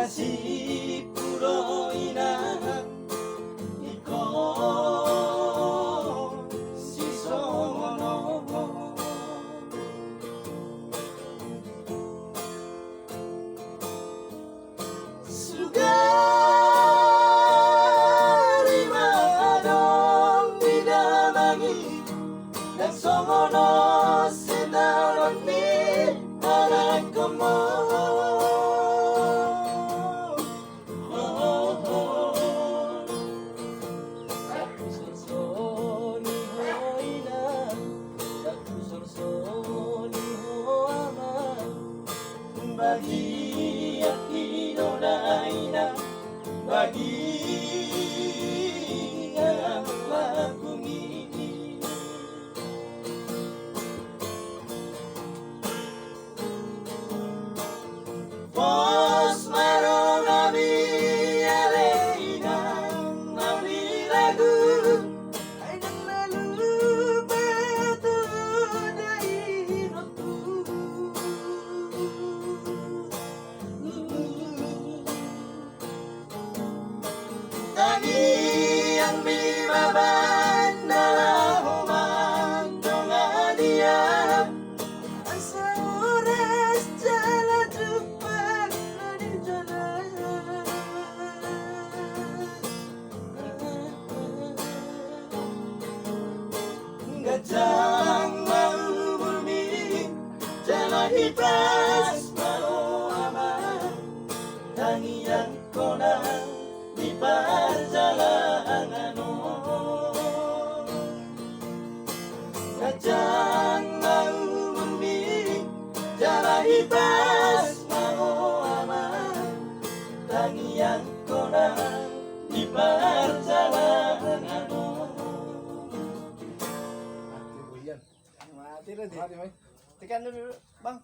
Nasipuro ina iko si sono sugari manong dinamagi dan sono sedaron mi anak mo. Bagi akinonay na bagi ang magumini Pos marong ami alena mamilagu ay nang nalubato na irotu Tani yang bimaban na humandong adiya Asa oras jalan cepat nadi jalan Gajang mau bumi jalan hibras mau aman Tangian konang di perjalanan Gajang mau membimbing jalan ibas mau aman Tangian konang di perjalanan Mati dah. Mati, tekan dulu, Bang.